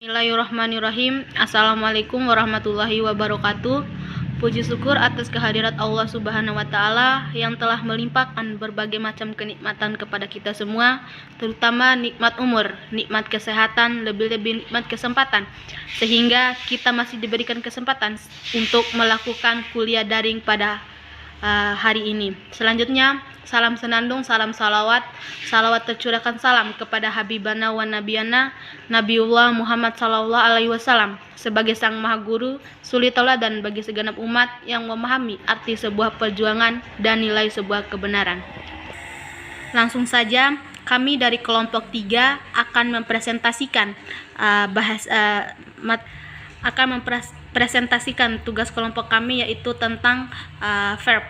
Bismillahirrahmanirrahim. Assalamualaikum warahmatullahi wabarakatuh. Puji syukur atas kehadirat Allah Subhanahu wa Ta'ala yang telah melimpahkan berbagai macam kenikmatan kepada kita semua, terutama nikmat umur, nikmat kesehatan, lebih-lebih nikmat kesempatan, sehingga kita masih diberikan kesempatan untuk melakukan kuliah daring pada hari ini. Selanjutnya, salam senandung, salam salawat tercurahkan salam kepada Habibana wa Nabiyana Nabiullah Muhammad sallallahu alaihi wasallam sebagai sang maha guru, suri tauladan bagi segenap umat yang memahami arti sebuah perjuangan dan nilai sebuah kebenaran. Langsung saja, kami dari kelompok 3 akan mempresentasikan presentasikan tugas kelompok kami, yaitu tentang verb,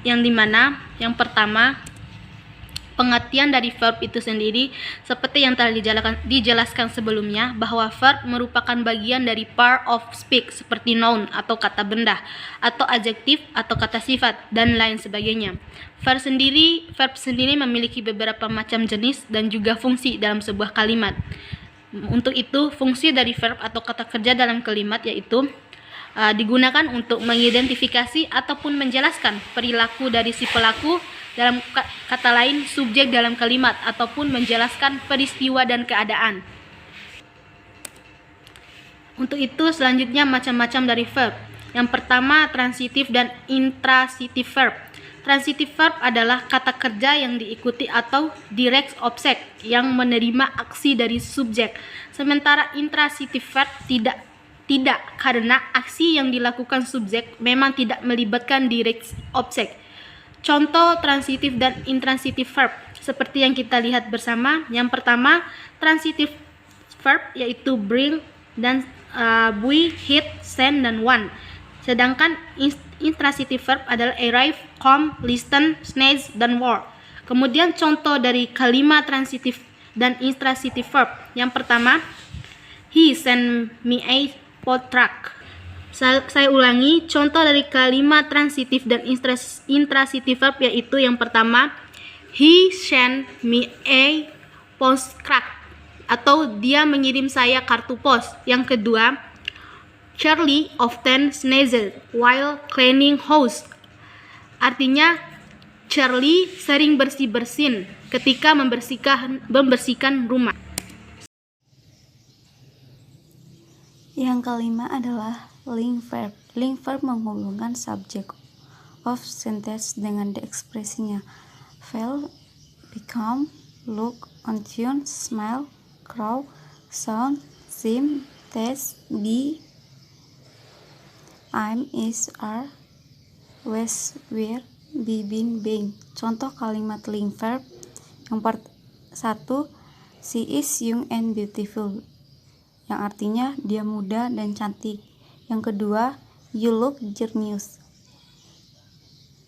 yang dimana yang pertama, pengertian dari verb itu sendiri seperti yang telah dijelaskan sebelumnya, bahwa verb merupakan bagian dari part of speech seperti noun atau kata benda, atau adjektif atau kata sifat, dan lain sebagainya. Verb sendiri memiliki beberapa macam jenis dan juga fungsi dalam sebuah kalimat. Untuk itu, fungsi dari verb atau kata kerja dalam kalimat yaitu digunakan untuk mengidentifikasi ataupun menjelaskan perilaku dari si pelaku, dalam kata lain subjek dalam kalimat, ataupun menjelaskan peristiwa dan keadaan. Untuk itu, selanjutnya macam-macam dari verb. Yang pertama, transitif dan intransitif verb. Transitif verb adalah kata kerja yang diikuti atau direct object yang menerima aksi dari subjek. Sementara intransitif verb tidak, karena aksi yang dilakukan subjek memang tidak melibatkan direct object. Contoh transitif dan intransitif verb seperti yang kita lihat bersama. Yang pertama, transitif verb yaitu bring dan buy, hit, send, dan want. Sedangkan intransitif verb adalah arrive, come, listen, sneeze, dan work. Kemudian contoh dari kalimat transitif dan intransitif verb. Yang pertama, he sent me a food truck. Saya ulangi, contoh dari kalimat transitif dan intransitif verb yaitu yang pertama, he sent me a postcard, atau dia mengirim saya kartu pos. Yang kedua, Charlie often sneezes while cleaning house. Artinya, Charlie sering bersih-bersin ketika membersihkan rumah. Yang kelima adalah link verb. Link verb menghubungkan subject of sentence dengan ekspresinya. Feel, become, look, tune, smile, crow, sound, seem, taste, be, I'm, is, are, was, were, be, been, being. Contoh kalimat link verb. Yang satu, she is young and beautiful, yang artinya dia muda dan cantik. Yang kedua, you look genius,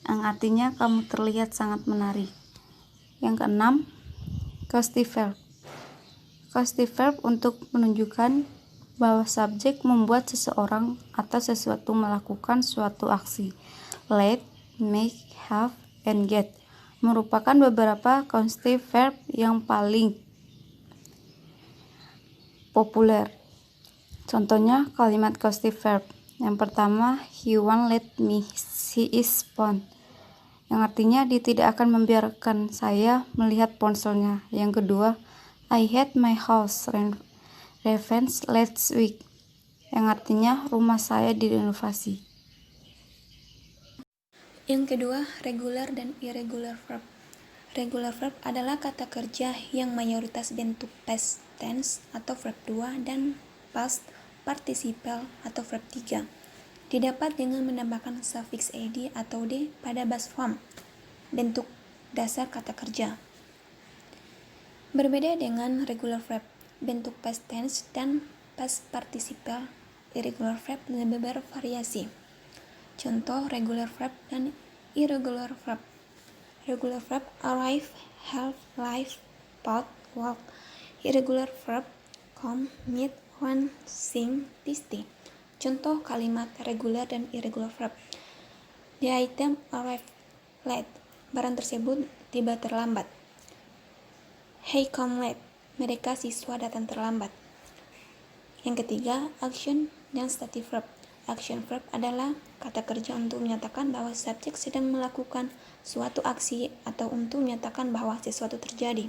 yang artinya kamu terlihat sangat menarik. Yang keenam, causative verb. Causative verb untuk menunjukkan bahwa subjek membuat seseorang atau sesuatu melakukan suatu aksi. Let, make, have, and get merupakan beberapa causative verb yang paling populer. Contohnya kalimat causative verb. Yang pertama, he won't let me see his phone, yang artinya dia tidak akan membiarkan saya melihat ponselnya. Yang kedua, I had my house renovated last week, yang artinya rumah saya direnovasi. Yang kedua, regular dan irregular verb. Regular verb adalah kata kerja yang mayoritas bentuk past tense atau verb 2 dan past participle atau verb 3. Didapat dengan menambahkan suffix ed atau d pada base form, bentuk dasar kata kerja. Berbeda dengan regular verb, bentuk past tense dan past participle, irregular verb lebih bervariasi. Contoh regular verb dan irregular verb. Regular verb arrive, help, live, pot, walk. Irregular verb come, meet, want, sing, tasty. Contoh kalimat regular dan irregular verb. The item arrived late. Barang tersebut tiba terlambat. He come late. Mereka siswa datang terlambat. Yang ketiga, action dan stative verb. Action verb adalah kata kerja untuk menyatakan bahwa subjek sedang melakukan suatu aksi atau untuk menyatakan bahwa sesuatu terjadi.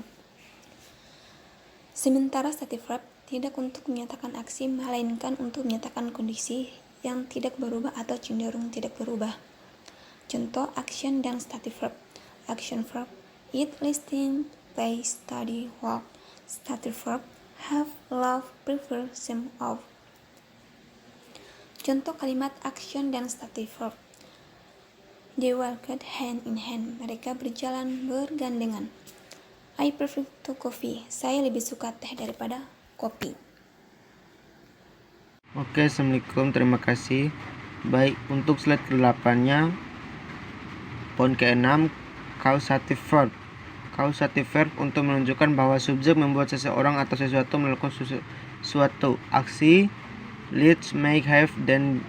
Sementara stative verb tidak untuk menyatakan aksi, melainkan untuk menyatakan kondisi yang tidak berubah atau cenderung tidak berubah. Contoh action dan stative verb. Action verb, eat, listen, play, study, walk. Stative verb, have, love, prefer, some of. Contoh kalimat action dan stative verb. They walked hand in hand. Mereka berjalan bergandengan. I prefer to coffee. Saya lebih suka teh daripada kopi. Oke, assalamualaikum, terima kasih. Baik, untuk slide ke-8-nya, poin ke-6, causative verb. Causative verb untuk menunjukkan bahwa subjek membuat seseorang atau sesuatu melakukan suatu aksi. Leads, make, have, dan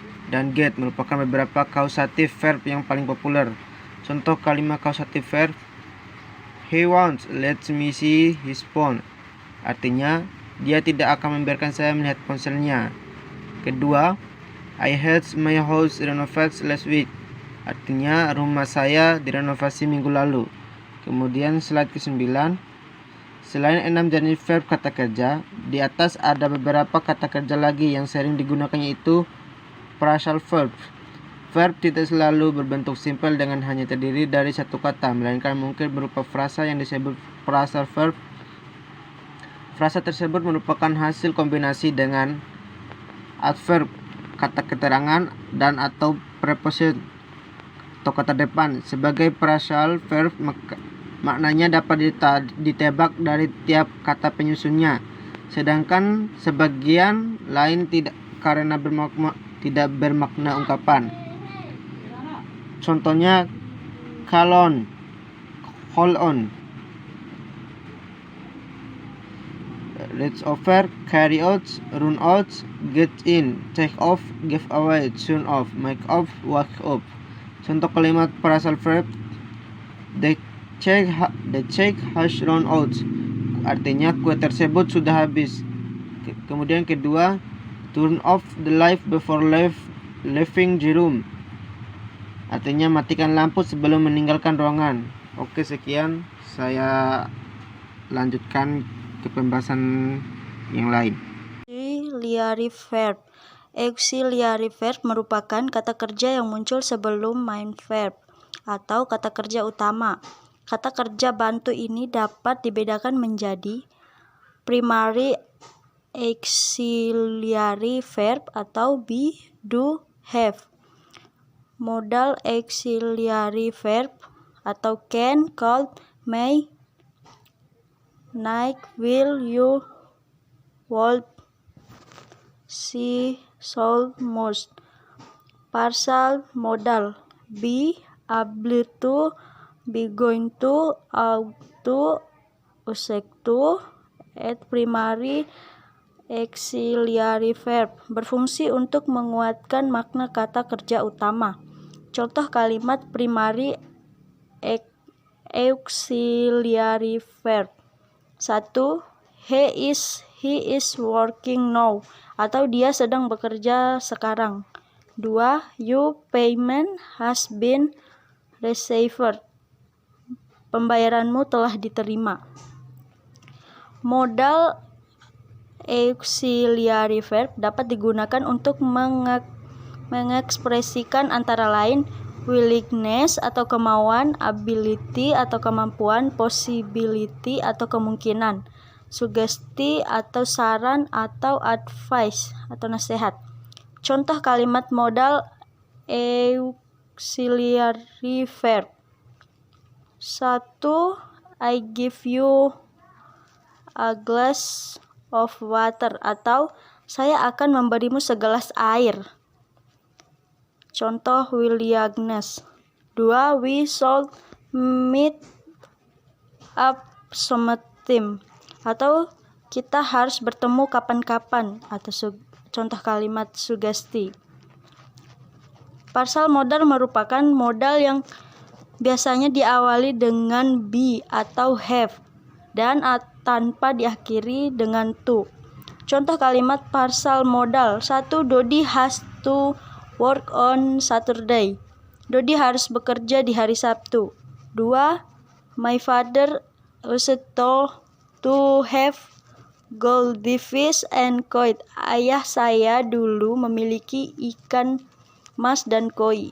get merupakan beberapa causative verb yang paling populer. Contoh kalimat causative verb, he wants, let me see his phone. Artinya, dia tidak akan membiarkan saya melihat ponselnya. Kedua, I had my house renovated last week. Artinya, rumah saya direnovasi minggu lalu. Kemudian slide ke-9. Selain 6 jenis verb kata kerja, di atas ada beberapa kata kerja lagi yang sering digunakannya, yaitu phrasal verb. Verb tidak selalu berbentuk simpel dengan hanya terdiri dari satu kata, melainkan mungkin berupa frasa yang disebut phrasal verb. Frasa tersebut merupakan hasil kombinasi dengan adverb, kata keterangan, dan atau preposition atau kata depan. Sebagai phrasal verb, maknanya dapat ditebak dari tiap kata penyusunnya, sedangkan sebagian lain tidak karena tidak bermakna ungkapan. Contohnya call on, hold on, reach over, carry out, run out, get in, take off, give away, turn off, make off, walk off. Contoh kalimat phrasal verb, the check has run out. Artinya kue tersebut sudah habis. Kemudian kedua, turn off the light before leaving the room. Artinya matikan lampu sebelum meninggalkan ruangan. Oke, sekian. Saya lanjutkan ke pembahasan yang lain. Auxiliary verb. Auxiliary verb merupakan kata kerja yang muncul sebelum main verb atau kata kerja utama. Kata kerja bantu ini dapat dibedakan menjadi primary auxiliary verb atau be, do, have. Modal auxiliary verb atau can, could, may, like, will, you, would, she, should, must. Partial modal be, able to, be going to, ought to, used to. At primary auxiliary verb berfungsi untuk menguatkan makna kata kerja utama. Contoh kalimat primary auxiliary verb. 1. He is working now atau dia sedang bekerja sekarang. 2. Your payment has been received. Pembayaranmu telah diterima. Modal auxiliary verb dapat digunakan untuk mengekspresikan antara lain willingness atau kemauan, ability atau kemampuan, possibility atau kemungkinan, sugesti atau saran, atau advice atau nasihat. Contoh kalimat modal auxiliary verb. 1. I give you a glass of water atau saya akan memberimu segelas air. Contoh willingness. 2. We should meet up sometime atau kita harus bertemu kapan-kapan atau contoh kalimat sugesti. Partial modal merupakan modal yang biasanya diawali dengan be atau have dan tanpa diakhiri dengan to. Contoh kalimat partial modal. 1. Dodi has to work on Saturday. Dodi harus bekerja di hari Sabtu. 2. My father used to have goldfish and koi. Ayah saya dulu memiliki ikan mas dan koi.